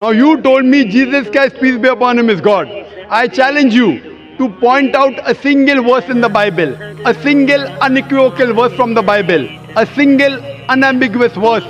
Now you told me Jesus Christ, peace be upon him, is God. I challenge you to point out a single verse in the Bible, a single unequivocal verse from the Bible, a single unambiguous verse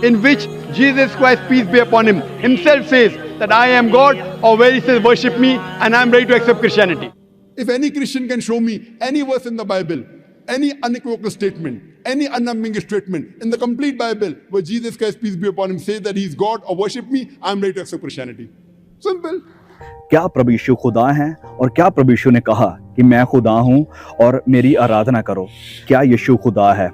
in which Jesus Christ, peace be upon him, himself says that I am God, or where he says worship me and I am ready to accept Christianity. If any Christian can show me any verse in the Bible, any unequivocal statement, any unambiguous statement in the complete Bible where Jesus Christ, peace be upon him, says that he is God or worship me, I am ready to accept Christianity. Simple. क्या प्रभु यीशु खुदा हैं और क्या प्रभु यीशु ने कहा कि मैं खुदा हूं और मेरी आराधना करो? क्या यीशु खुदा है?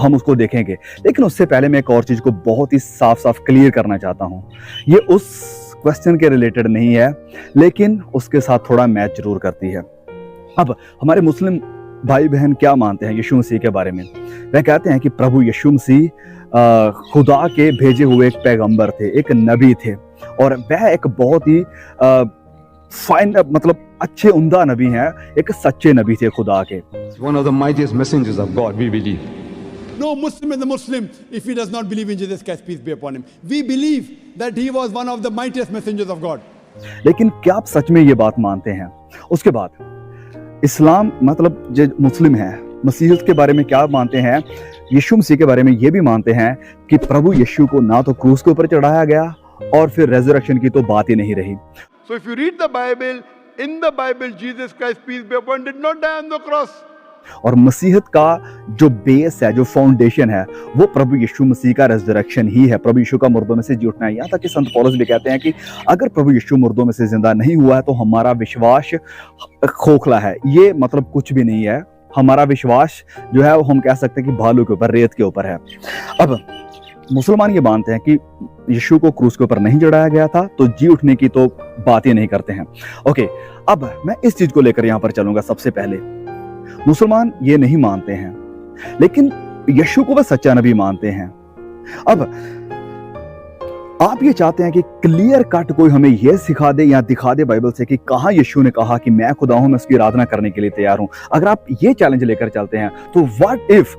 हम उसको देखेंगे, लेकिन उससे पहले मैं एक और चीज को बहुत ही साफ साफ क्लियर करना चाहता हूं। ये उस क्वेश्चन के रिलेटेड नहीं है, लेकिन उसके साथ थोड़ा मैच जरूर करती है। अब हमारे मुस्लिम भाई बहन क्या मानते हैं यीशु मसीह के बारे में? वह कहते हैं कि प्रभु यीशु मसीह खुदा के भेजे हुए एक पैगंबर थे, एक नबी थे, और वह एक बहुत ही फाइन मतलब अच्छे उम्दा नबी हैं, एक सच्चे नबी थे खुदा के। One of the mightiest messengers of God, we believe. No Muslim is a Muslim if he does not believe in Jesus Christ, peace be upon him. We believe that he was one of the mightiest messengers of God. लेकिन क्या आप सच में ये बात मानते हैं? उसके बाद इस्लाम मतलब जो मुस्लिम है, मसीहियत के बारे में क्या मानते हैं? यीशु मसीह के बारे में ये भी मानते हैं कि प्रभु यीशु को ना तो क्रूस के ऊपर चढ़ाया गया और फिर रेजरेक्शन की तो बात ही नहीं रही। So if you read the Bible, in the Bible, Jesus Christ, peace be upon him, did not die on the cross. और मसीहत का जो बेस है, जो फाउंडेशन है, वो प्रभु यीशु मसीह का रेजरेक्शन ही है, प्रभु यीशु का मुर्दों में से जी उठना है। यहाँ तक कि संत पौलुस भी कहते हैं कि अगर प्रभु यीशु मुर्दों में से जिंदा नहीं हुआ है तो हमारा विश्वास खोखला है। ये मतलब कुछ भी नहीं है। हमारा विश्वास जो है वो हम कह सकते हैं कि भालू के ऊपर, रेत के ऊपर है। अब मुसलमान ये मानते हैं कि यीशु को क्रूस के ऊपर नहीं चढ़ाया गया था, तो जी उठने की तो बात ही नहीं करते हैं। ओके, अब मैं इस चीज को लेकर यहाँ पर चलूंगा। सबसे पहले मुसलमान ये नहीं मानते हैं, लेकिन यीशु को वह सच्चा नबी मानते हैं। अब आप ये चाहते हैं कि क्लियर कट कोई हमें यह सिखा दे या दिखा दे बाइबल से कि कहाँ यीशु ने कहा कि मैं खुदा हूं, मैं उसकी आराधना करने के लिए तैयार हूं। अगर आप ये चैलेंज लेकर चलते हैं तो व्हाट इफ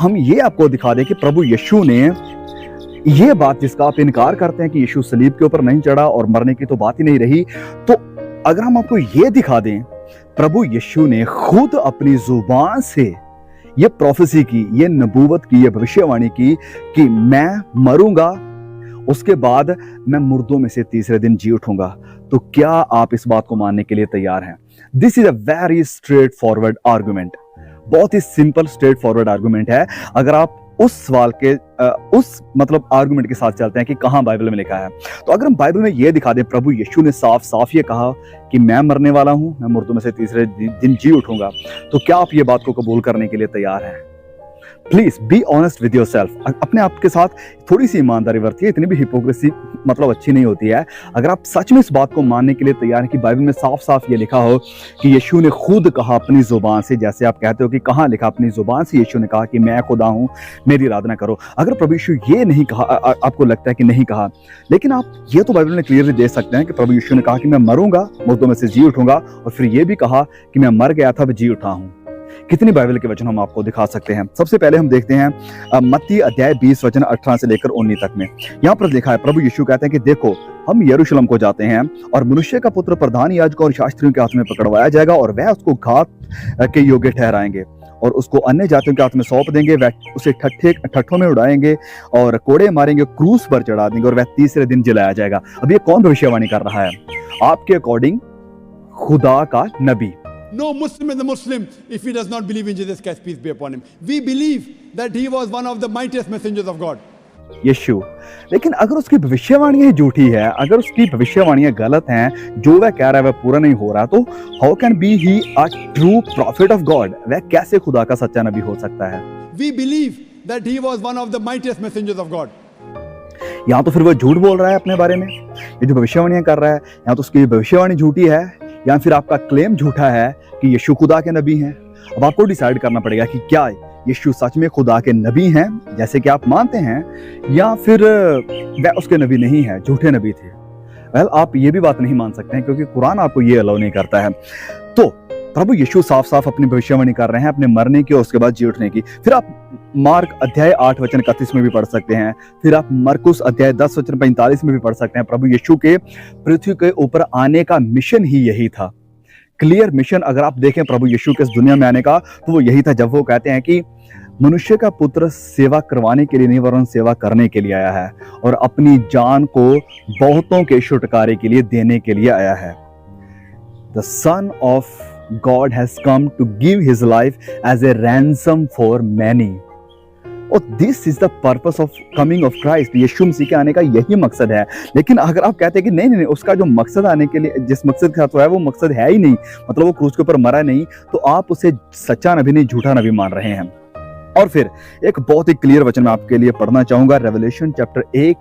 हम ये आपको दिखा दें कि प्रभु यीशु ने ये बात जिसका आप इनकार करते हैं कि यीशु सलीब के ऊपर नहीं चढ़ा और मरने की तो बात ही नहीं रही, तो अगर हम आपको ये दिखा दें प्रभु यीशु ने खुद अपनी जुबान से ये प्रोफेसी की, ये नबूवत की, ये भविष्यवाणी की कि मैं मरूंगा, उसके बाद मैं मुर्दों में से तीसरे दिन जी उठूंगा, तो क्या आप इस बात को मानने के लिए तैयार हैं? This is a very straight forward argument. बहुत ही सिंपल स्ट्रेट फॉरवर्ड आर्गुमेंट है। अगर आप उस सवाल के उस मतलब आर्गुमेंट के साथ चलते हैं कि कहां बाइबल में लिखा है, तो अगर हम बाइबल में यह दिखा दें प्रभु यीशु ने साफ साफ ये कहा कि मैं मरने वाला हूं, मैं मुर्दों में से तीसरे दिन जी उठूंगा, तो क्या आप ये बात को कबूल करने के लिए तैयार हैं? Please be honest with yourself. अपने आप के साथ थोड़ी सी ईमानदारी बरतिए। इतनी भी हिपोक्रेसी मतलब अच्छी नहीं होती है। अगर आप सच में इस बात को मानने के लिए तैयार हैं कि बाइबल में साफ साफ ये लिखा हो कि यीशु ने खुद कहा अपनी जुबान से, जैसे आप कहते हो कि कहाँ लिखा, अपनी जुबान से यीशु ने कहा कि मैं खुदा हूँ, मेरी आराधना करो। अगर प्रभु यीशु ये नहीं कहा, आपको लगता है कि नहीं कहा, लेकिन आप ये तो बाइबल में क्लियरली देख सकते हैं कि प्रभु यीशु ने कहा कि मैं मरूंगा, मुर्दों में से जी उठूंगा, और फिर ये भी कहा कि मैं मर गया था, जी उठा हूँ। कितनी बाइबल के वचन हम आपको दिखा सकते हैं? सबसे पहले हम देखते हैं मत्ती अध्याय 20 वचन 18 से लेकर 19 तक में। यहाँ पर लिखा है, प्रभु यीशु कहते हैं कि देखो हम यरूशलेम को जाते हैं और मनुष्य का पुत्र प्रधान याजकों और शास्त्रियों के हाथ में पकड़वाया जाएगा और वह उसको घात के योग्य ठहराएंगे और उसको अन्य जातियों के हाथ में सौंप देंगे। वह उसे ठट्ठों में उड़ाएंगे और कोड़े मारेंगे, क्रूस पर चढ़ा देंगे और वह तीसरे दिन जलाया जाएगा। अब ये कौन भविष्यवाणी कर रहा है? आपके अकॉर्डिंग खुदा का नबी। No Muslim is a Muslim if he does not believe in Jesus Christ, peace be upon him. We believe that he was one of the mightiest messengers of God. यीशु, लेकिन अगर उसकी भविष्यवाणियां झूठी है, अगर उसकी भविष्यवाणियां गलत हैं, जो वह कह रहा है वह पूरा नहीं हो रहा, तो how can be he a true profit of God? वह कैसे खुदा का सच्चा नबी हो सकता है? We believe that he was one of the mightiest messengers of God. यहाँ तो फिर वह झूठ बोल रहा है अपने बारे में। ये जो भविष्यवाणियां कर रहा है, यहाँ तो उसकी भविष्यवाणी झूठी है या फिर आपका क्लेम झूठा है कि यीशु खुदा के नबी हैं। अब आपको डिसाइड करना पड़ेगा कि क्या यीशु सच में खुदा के नबी हैं जैसे कि आप मानते हैं, या फिर वह उसके नबी नहीं है, झूठे नबी थे। वेल, आप ये भी बात नहीं मान सकते हैं क्योंकि कुरान आपको ये अलाउ नहीं करता है। तो प्रभु यीशु साफ साफ अपनी भविष्यवाणी कर रहे हैं अपने मरने की और उसके बाद जी उठने की। फिर आप मार्क अध्याय 8 वचन 31 में भी पढ़ सकते हैं, फिर आप मरकुस अध्याय 10 वचन 45 में भी पढ़ सकते हैं। प्रभु यीशु के पृथ्वी के ऊपर आने का मिशन ही यही था, क्लियर मिशन। अगर आप देखें प्रभु यीशु के इस दुनिया में आने का, तो वो यही था, जब वो कहते हैं कि मनुष्य का पुत्र सेवा करवाने के लिए नहीं वरन सेवा करने के लिए आया है और अपनी जान को बहुतों के छुटकारे के लिए देने के लिए आया है। The son of God has come to give his life as a ransom for many. और this is the purpose of coming of Christ. Yeshu Masih के आने का यही मकसद है। लेकिन अगर आप कहते हैं कि नहीं नहीं, उसका जो मकसद आने के लिए जिस मकसद के साथ है वो मकसद है ही नहीं, मतलब वो क्रूस के ऊपर मरा नहीं, तो आप उसे सच्चा नबी नहीं झूठा नबी मान रहे हैं। और फिर एक बहुत ही क्लियर वचन मैं आपके लिए पढ़ना चाहूंगा, रेवलेशन चैप्टर 1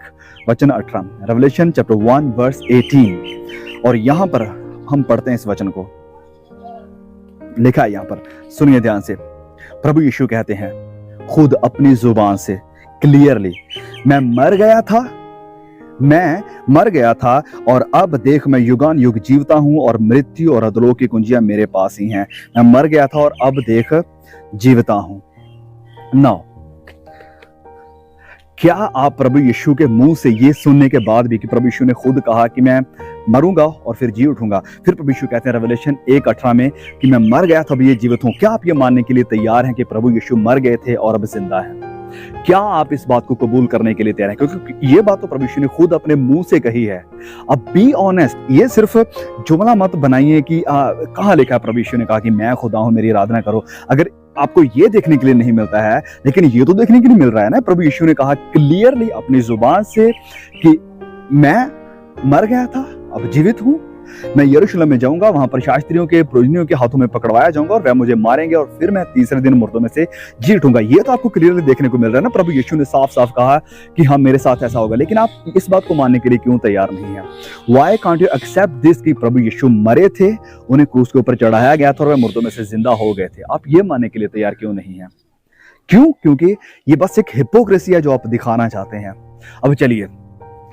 वचन 18, रेवलेशन चैप्टर 1 वर्स 18। और यहां पर हम पढ़ते हैं इस वचन को, लिखा है यहां पर, सुनिए ध्यान से। प्रभु यीशु कहते हैं खुद अपनी जुबान से क्लियरली, मैं मर गया था और अब देख मैं युगान युग जीवता हूं और मृत्यु और अधोलोक की कुंजियां मेरे पास ही हैं। मैं मर गया था और अब देख जीवता हूं। नाउ, क्या आप प्रभु यीशु के मुंह से ये सुनने के बाद भी कि प्रभु यीशु ने खुद कहा कि मैं मरूंगा और फिर जी उठूंगा, फिर प्रभु यीशु कहते हैं रेवलेशन 1:18 में कि मैं मर गया था अब ये जीवित हूं, क्या आप ये मानने के लिए तैयार हैं कि प्रभु यीशु मर गए थे और अब जिंदा हैं? क्या आप इस बात को कबूल करने के लिए तैयार हैं? क्योंकि ये बात तो प्रभु यीशु ने खुद अपने मुंह से कही है। अब बी ऑनेस्ट, ये सिर्फ जुमला मत बनाइए कि कहाँ लिखा है प्रभु यीशु ने कहा कि मैं खुदा हूं मेरी आराधना करो। अगर आपको ये देखने के लिए नहीं मिलता है, लेकिन ये तो देखने के लिए मिल रहा है ना, प्रभु यीशु ने कहा क्लियरली अपनी जुबान से कि मैं मर गया था अब जीवित हूं, मैं यरूशलेम में जाऊंगा, वहां पर शास्त्रियों के पुरोहितों के हाथों में पकड़वाया जाऊंगा और वह मुझे मारेंगे और फिर मैं तीसरे दिन मुर्दों में से जी उठूंगा। ये तो आपको क्लियरली देखने को मिल रहा है ना, प्रभु यीशु ने साफ साफ कहा कि हाँ मेरे साथ ऐसा होगा। लेकिन आप इस बात को मानने के लिए क्यों तैयार नहीं है? Why can't you accept this कि प्रभु यीशु मरे थे, उन्हें क्रूस के ऊपर चढ़ाया गया था और वह मुर्दों में से जिंदा हो गए थे? आप ये मानने के लिए तैयार क्यों नहीं है? क्यों? क्योंकि ये बस एक हिपोक्रेसी है जो आप दिखाना चाहते हैं। अब चलिए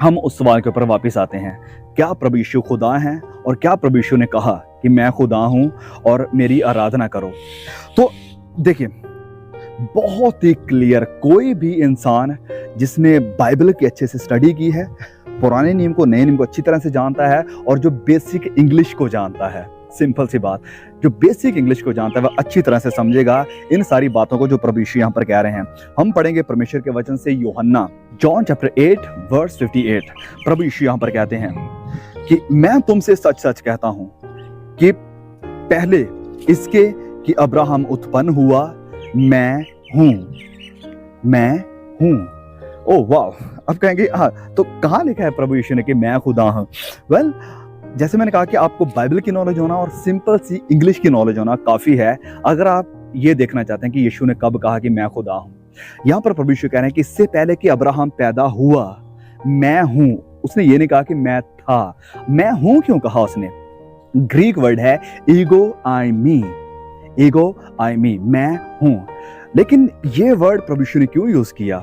हम उस सवाल के ऊपर वापस आते हैं, क्या प्रभु यीशु खुदा हैं? और क्या प्रभु यीशु ने कहा कि मैं खुदा हूं और मेरी आराधना करो? तो देखिए बहुत ही क्लियर, कोई भी इंसान जिसने बाइबल की अच्छे से स्टडी की है, पुराने नियम को नए नियम को अच्छी तरह से जानता है और जो बेसिक इंग्लिश को जानता है, सिंपल सी बात, जो बेसिक इंग्लिश को जानता है वह अच्छी तरह से समझेगा इन सारी बातों को जो प्रभु यीशु यहाँ पर कह रहे हैं। हम पढ़ेंगे परमेश्वर के वचन से यूहन्ना, जॉन चैप्टर 8 वर्स 58। प्रभु यीशु यहाँ पर कहते हैं कि मैं तुमसे सच सच कहता हूं कि पहले इसके कि अब्राहम उत्पन्न हुआ मैं हूं। ओह वाह! अब कहेंगे हाँ तो कहाँ लिखा है प्रभु यीशु ने कि मैं खुदा हूं? वेल, जैसे मैंने कहा कि आपको बाइबल की नॉलेज होना और सिंपल सी इंग्लिश की नॉलेज होना काफी है अगर आप ये देखना चाहते हैं कि यीशु ने कब कहा कि मैं खुदा हूं। यहां पर प्रभु यीशु कह रहे हैं कि इससे पहले कि अब्राहम पैदा हुआ मैं हूं। उसने ये नहीं कहा कि मैं था। मैं हूं क्यों कहा उसने? ग्रीक वर्ड है ईगो आई मी, मैं हूं। लेकिन ये वर्ड प्रभु यीशु ने क्यों यूज किया?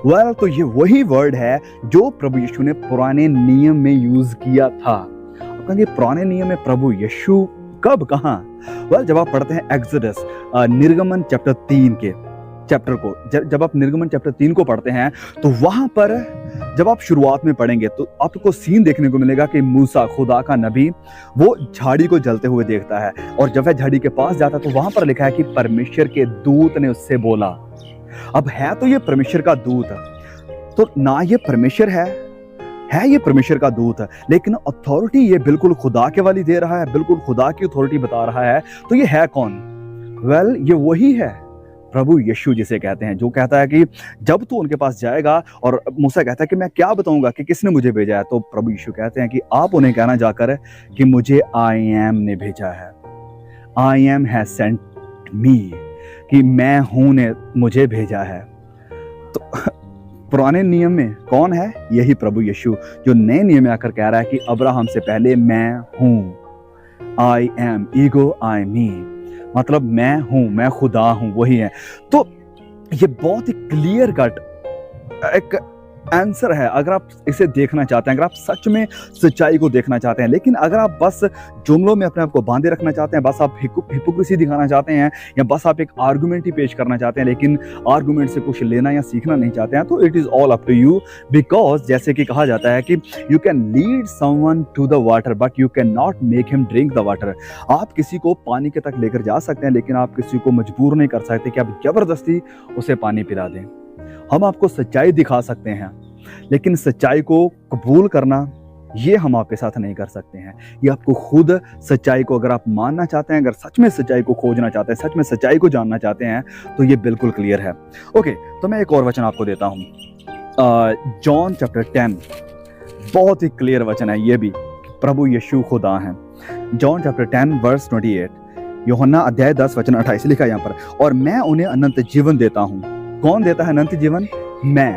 वेल, तो ये वही वर्ड है जो प्रभु यीशु ने पुराने नियम में यूज किया था। आप कहेंगे पुराने नियम में प्रभु यीशु कब, कहां? वेल, जब आप पढ़ते हैं एक्सोडस निर्गमन चैप्टर 3 के चैप्टर को, जब आप निर्गमन चैप्टर 3 को पढ़ते हैं तो वहां पर जब आप शुरुआत में पढ़ेंगे तो आपको सीन देखने को मिलेगा कि मूसा खुदा का नबी वो झाड़ी को जलते हुए देखता है और जब वह झाड़ी के पास जाता है तो वहां पर लिखा है कि परमेश्वर के दूत ने उससे बोला। अब है तो ये परमेश्वर का दूत, तो ना ये परमेश्वर है ये परमेश्वर का दूत, लेकिन अथॉरिटी ये बिल्कुल खुदा के वाली दे रहा है, बिल्कुल खुदा की अथॉरिटी बता रहा है। तो ये है कौन? वेल, ये वही है प्रभु यीशु जिसे कहते हैं, जो कहता है कि जब तू उनके पास जाएगा, और मूसा कहता है कि मैं क्या बताऊंगा कि किसने मुझे भेजा है, तो प्रभु यीशु कहते हैं कि आप उन्हें कहना जाकर कि मुझे आई एम ने भेजा है, I am has sent me, कि मैं हूं ने मुझे भेजा है। तो पुराने नियम में कौन है? यही प्रभु यीशु, जो नए नियम में आकर कह रहा है कि अब्राहम से पहले मैं हूं, आई एम, ईगो आई मी, मतलब मैं हूं, मैं खुदा हूं, वही है। तो ये बहुत ही क्लियर कट एक आंसर है अगर आप इसे देखना चाहते हैं, अगर आप सच में सच्चाई को देखना चाहते हैं। लेकिन अगर आप बस जुमलों में अपने आप को बांधे रखना चाहते हैं, बस आप हिपोक्रेसी दिखाना चाहते हैं, या बस आप एक आर्गुमेंट ही पेश करना चाहते हैं लेकिन आर्गुमेंट से कुछ लेना या सीखना नहीं चाहते हैं, तो it is all up to you. Because जैसे कि कहा जाता है कि you can lead someone to the water but you can not make him drink the water. आप किसी को पानी के तक लेकर जा सकते हैं लेकिन आप किसी को मजबूर नहीं कर सकते कि आप जबरदस्ती उसे पानी पिला दें। हम आपको सच्चाई दिखा सकते हैं लेकिन सच्चाई को कबूल करना ये हम आपके साथ नहीं कर सकते हैं। ये आपको खुद सच्चाई को अगर आप मानना चाहते हैं, अगर सच में सच्चाई को खोजना चाहते हैं, सच में सच्चाई को जानना चाहते हैं, तो ये बिल्कुल क्लियर है। ओके, तो मैं एक और वचन आपको देता हूँ। जॉन चैप्टर 10, बहुत ही क्लियर वचन है ये भी, प्रभु यीशु खुदा हैं। जॉन चैप्टर 10 वर्स 28, यूहन्ना अध्याय 10 वचन 28 लिखा है यहाँ पर, और मैं उन्हें अनंत जीवन देता हूँ। कौन देता है अनंत जीवन? मैं,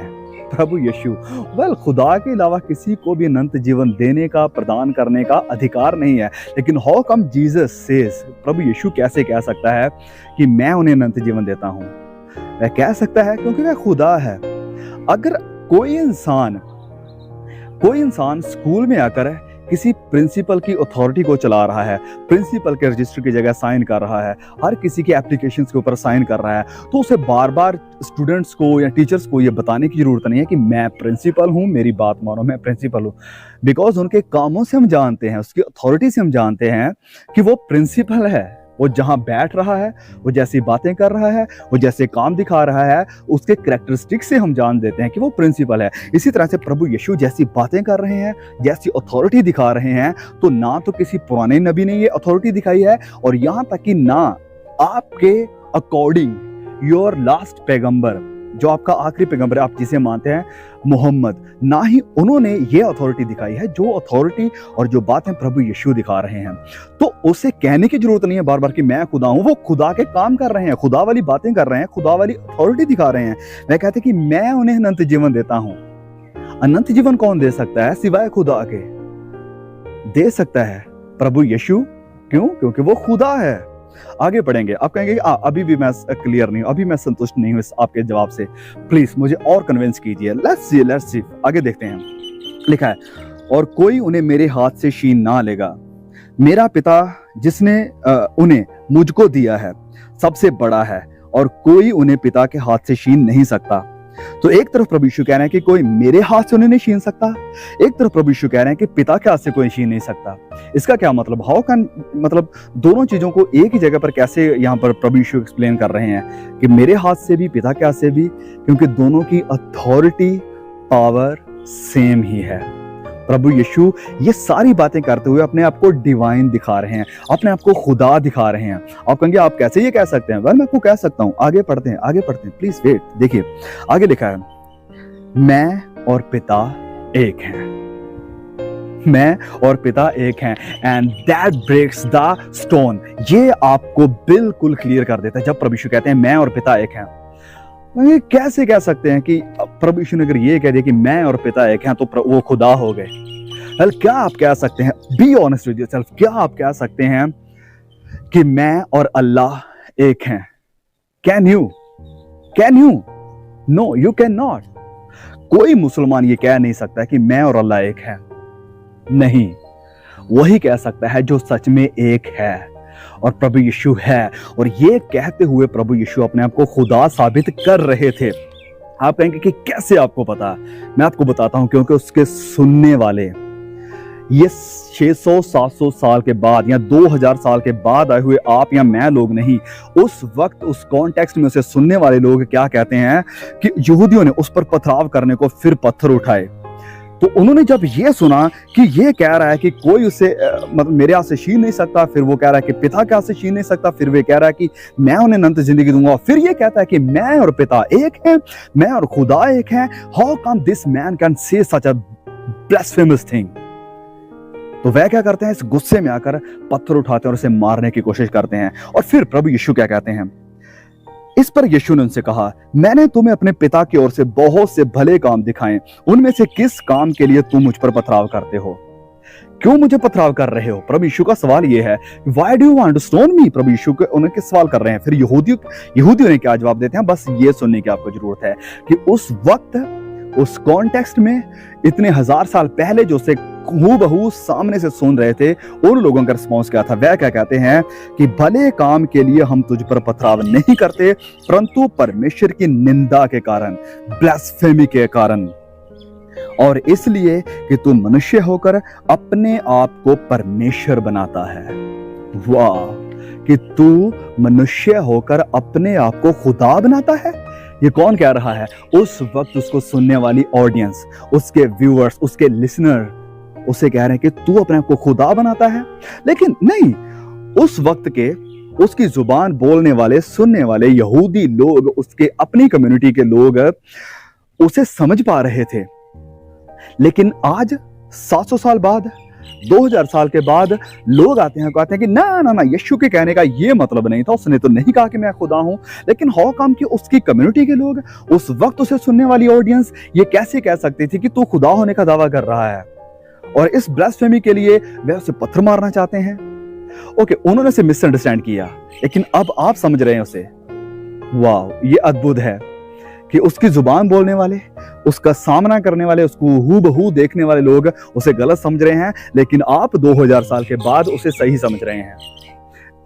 प्रभु यीशु। वेल, खुदा के अलावा किसी को भी अनंत जीवन देने का, प्रदान करने का अधिकार नहीं है। लेकिन हाउ कम जीसस सेज, प्रभु यीशु कैसे कह सकता है कि मैं उन्हें अनंत जीवन देता हूँ? वह कह सकता है क्योंकि वह खुदा है। अगर कोई इंसान स्कूल में आकर किसी प्रिंसिपल की अथॉरिटी को चला रहा है, प्रिंसिपल के रजिस्टर की जगह साइन कर रहा है, हर किसी के एप्लीकेशंस के ऊपर साइन कर रहा है, तो उसे बार बार स्टूडेंट्स को या टीचर्स को ये बताने की जरूरत नहीं है कि मैं प्रिंसिपल हूँ, मेरी बात मानो, मैं प्रिंसिपल हूँ। बिकॉज उनके कामों से हम जानते हैं, उसकी अथॉरिटी से हम जानते हैं कि वो प्रिंसिपल है। वो जहाँ बैठ रहा है, वो जैसी बातें कर रहा है, वो जैसे काम दिखा रहा है, उसके कैरेक्टरिस्टिक्स से हम जान देते हैं कि वो प्रिंसिपल है। इसी तरह से प्रभु यीशु जैसी बातें कर रहे हैं, जैसी अथॉरिटी दिखा रहे हैं, तो ना तो किसी पुराने नबी ने ये अथॉरिटी दिखाई है, और यहाँ तक कि ना आपके अकॉर्डिंग योर लास्ट पैगंबर, जो आपका आखिरी पैगंबर है, आप जिसे मानते हैं मोहम्मद, ना ही उन्होंने ये अथॉरिटी दिखाई है जो अथॉरिटी और जो बातें प्रभु यीशु दिखा रहे हैं। तो उसे कहने की जरूरत नहीं है बार बार कि मैं खुदा हूं। वो खुदा के काम कर रहे हैं, खुदा वाली बातें कर रहे हैं, खुदा वाली अथॉरिटी दिखा रहे हैं। वह कहते हैं कि मैं उन्हें अनंत जीवन देता हूं। अनंत जीवन कौन दे सकता है सिवाय खुदा के? दे सकता है प्रभु यीशु। क्यों? क्योंकि वो खुदा है। आगे पढ़ेंगे, आप कहेंगे अभी भी मैं क्लियर नहीं हूं, अभी मैं संतुष्ट नहीं हूं इस आपके जवाब से, प्लीज मुझे और कन्विंस कीजिए। लेट्स सी आगे देखते हैं। लिखा है, और कोई उन्हें मेरे हाथ से छीन ना लेगा। मेरा पिता जिसने उन्हें मुझको दिया है सबसे बड़ा है, और कोई उन्हें पिता के हाथ से छीन नहीं सकता। तो एक तरफ प्रभु यीशु कह रहे हैं कि कोई मेरे हाथ से उन्हें नहीं छीन सकता, एक तरफ प्रभु यीशु कह रहे हैं कि पिता के हाथ से कोई छीन नहीं सकता। इसका क्या मतलब? हाउ कैन, मतलब दोनों चीजों को एक ही जगह पर कैसे यहाँ पर प्रभु यीशु एक्सप्लेन कर रहे हैं कि मेरे हाथ से भी, पिता के हाथ से भी? क्योंकि दोनों की अथॉरिटी, पावर सेम ही है। प्रभु यीशु ये सारी बातें करते हुए अपने आप को डिवाइन दिखा रहे हैं, अपने आप को खुदा दिखा रहे हैं। आप कहेंगे आप कैसे ये कह सकते हैं? वेल, मैं आपको कह सकता हूं। आगे पढ़ते हैं, प्लीज वेट। देखिए आगे लिखा है, मैं और पिता एक हैं। मैं और पिता एक हैं, and that breaks the stone. ये आपको बिल्कुल क्लियर कर देता है जब प्रभु यीशु कहते हैं मैं और पिता एक हैं। ये कैसे कह सकते हैं कि प्रभु यीशु ने अगर ये कह दिया कि मैं और पिता एक हैं तो वो खुदा हो गए? वेल, क्या आप कह सकते हैं? बी ऑनेस्ट विद योरसेल्फ, क्या आप कह सकते हैं कि मैं और अल्लाह एक हैं? Can you? No, you can not. कोई मुसलमान ये कह नहीं सकता कि मैं और अल्लाह एक हैं। नहीं, वही कह सकता है जो सच में एक है, और प्रभु यीशु है। और ये कहते हुए प्रभु यीशु अपने आप को खुदा साबित कर रहे थे। आप कहेंगे कि कैसे आपको पता? मैं आपको बताता हूं, क्योंकि उसके सुनने वाले, ये 600-700 साल के बाद या 2000 साल के बाद आए हुए आप या मैं लोग नहीं, उस वक्त उस कॉन्टेक्स्ट में उसे सुनने वाले लोग क्या कहते हैं कि यहूदियों ने उस पर पथराव करने को फिर पत्थर उठाए। तो उन्होंने जब ये सुना कि ये कह रहा है कि कोई उसे मतलब मेरे हाथ से छीन नहीं सकता, फिर वो कह रहा है कि पिता के हाथ से छीन नहीं सकता, फिर वे कह रहा है कि मैं उन्हें अनंत जिंदगी दूंगा, फिर ये कहता है कि मैं और पिता एक हैं, मैं और खुदा एक हैं। How come this man can say such a blasphemous thing? तो वह क्या करते हैं? इस गुस्से में आकर पत्थर उठाते हैं और उसे मारने की कोशिश करते हैं। और फिर प्रभु यीशु क्या कहते हैं? इस पर यीशु ने उनसे कहा, मैंने तुम्हें अपने पिता की ओर से बहुत से भले काम दिखाए, उनमें से किस काम के लिए तुम मुझ पर पथराव करते हो? क्यों मुझे पथराव कर रहे हो? प्रभु यीशु का सवाल यह है, why do you want to stone me? प्रभु यीशु को उन्हें सवाल कर रहे हैं। फिर यहूदियों ने क्या जवाब देते हैं? बस ये सुनने की आपको जरूरत है कि उस वक्त उस कॉन्टेक्स्ट में इतने हजार साल पहले जो से हूबहू सामने से सुन रहे थे, उन लोगों का रिस्पॉन्स क्या था? वह क्या कहते हैं कि भले काम के लिए हम तुझ पर पथराव नहीं करते, परंतु परमेश्वर की निंदा के कारण, ब्लास्फेमी के कारण, और इसलिए कि तू मनुष्य होकर अपने आप को परमेश्वर बनाता है। वाह, कि तू मनुष्य होकर अपने आप को खुदा बनाता है। ये कौन कह रहा है? उस वक्त उसको सुनने वाली ऑडियंस, उसके व्यूअर्स, उसके लिसनर उसे कह रहे हैं कि तू अपने आप को खुदा बनाता है। लेकिन नहीं, उस वक्त के उसकी जुबान बोलने वाले, सुनने वाले यहूदी लोग, उसके अपनी कम्युनिटी के लोग उसे समझ पा रहे थे। लेकिन आज 700 साल बाद, 2000 साल के बाद लोग आते हैं, कहते हैं कि ना ना ना, यीशु के कहने का ये मतलब नहीं था, उसने तो नहीं कहा कि मैं खुदा हूं। लेकिन हाउ कम कि उसकी कम्युनिटी के लोग, उस वक्त उसे सुनने वाली ऑडियंस ये कैसे कह सकती थी कि तू खुदा होने का दावा कर रहा है? और इस ब्लास्फेमी के लिए वे उसे पत्थर मारना चाहते हैं। ओके, उन्होंने उसे मिसअंडरस्टैंड किया, लेकिन अब आप समझ रहे हैं उसे। वाह, ये अद्भुत है कि उसकी जुबान बोलने वाले, उसका सामना करने वाले, उसको हूबहू देखने वाले लोग उसे गलत समझ रहे हैं, लेकिन आप 2000 साल के बाद उसे सही समझ रहे हैं।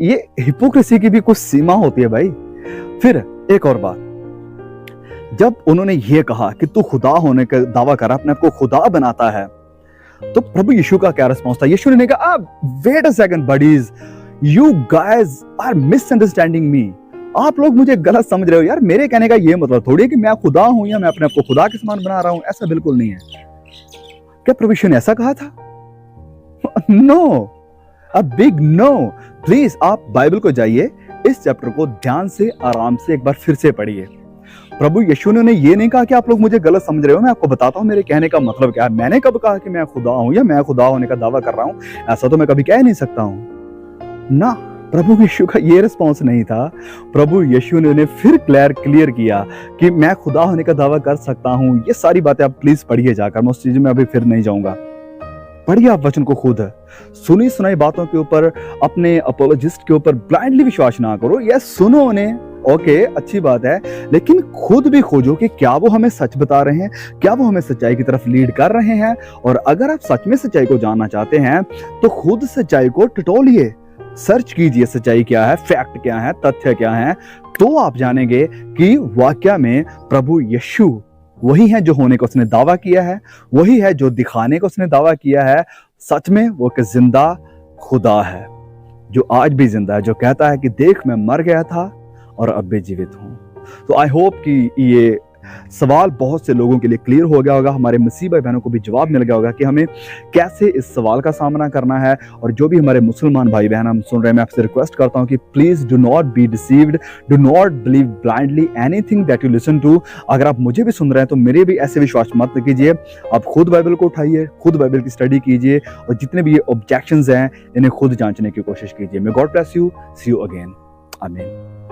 ये हिपोक्रेसी की भी कुछ सीमा होती है भाई। फिर एक और बात, जब उन्होंने ये कहा कि तू खुदा होने का दावा कर, अपने आप को खुदा बनाता है, तो प्रभु यीशु का क्या रिस्पॉन्स था? यीशु ने कहा, wait a second buddies, you guys are misunderstanding me. आप लोग मुझे गलत समझ रहे हो यार। मेरे कहने का ये मतलब थोड़ी है कि मैं खुदा हूं या मैं अपने आप को खुदा के समान बना रहा हूं। ऐसा बिल्कुल नहीं है। क्या प्रभु यीशु ने ऐसा कहा था? No, a big no. Please आप बाइबल को जाइए, इस चैप्टर को ध्यान से, आराम से एक बार फिर से पढ़िए। प्रभु यीशु ने ये नहीं कहा कि आप लोग मुझे गलत समझ रहे हो, मैं आपको बताता हूं मेरे कहने का मतलब क्या है। मैंने कब कहा कि मैं खुदा हूं या मैं खुदा होने का दावा कर रहा हूं? ऐसा तो मैं कभी कह नहीं सकता हूं ना। प्रभु यीशु का ये रिस्पॉन्स नहीं था। प्रभु यीशु ने उन्हें फिर क्लियर किया कि मैं खुदा होने का दावा कर सकता हूं। ये सारी बातें आप प्लीज पढ़िए जाकर, मैं उस चीज में अभी फिर नहीं जाऊंगा। पढ़िए आप वचन को खुद। सुनी सुनाई बातों के ऊपर, अपने अपोलोजिस्ट के ऊपर ब्लाइंडली विश्वास ना करो। यह सुनो उन्हें, ओके, अच्छी बात है, लेकिन खुद भी खोजो कि क्या वो हमें सच बता रहे हैं, क्या वो हमें सच्चाई की तरफ लीड कर रहे हैं। और अगर आप सच में सच्चाई को जानना चाहते हैं तो खुद सच्चाई को टटोलिए, सर्च कीजिए सच्चाई क्या है, फैक्ट क्या है, तथ्य क्या है। तो आप जानेंगे कि वाकया में प्रभु यीशु वही है जो होने का उसने दावा किया है, वही है जो दिखाने का उसने दावा किया है। सच में वो एक जिंदा खुदा है जो आज भी जिंदा है, जो कहता है कि देख मैं मर गया था और अब भी जीवित हूं। तो आई होप कि ये सवाल बहुत से लोगों के लिए क्लियर हो गया होगा, हमारे मसीह भाई बहनों को भी जवाब मिल गया होगा कि हमें कैसे इस सवाल का सामना करना है। और जो भी हमारे मुसलमान भाई बहन हम सुन रहे हैं, मैं आपसे रिक्वेस्ट करता हूं कि please do not be deceived, do not believe blindly anything that you listen to. अगर आप मुझे भी सुन रहे हैं तो मेरे भी ऐसे विश्वास मत कीजिए। आप खुद बाइबल को उठाइए, खुद बाइबल की स्टडी कीजिए और जितने भी ये ऑब्जेक्शंस हैं इन्हें खुद जांचने की कोशिश कीजिए। May God bless you, see you again, आमीन।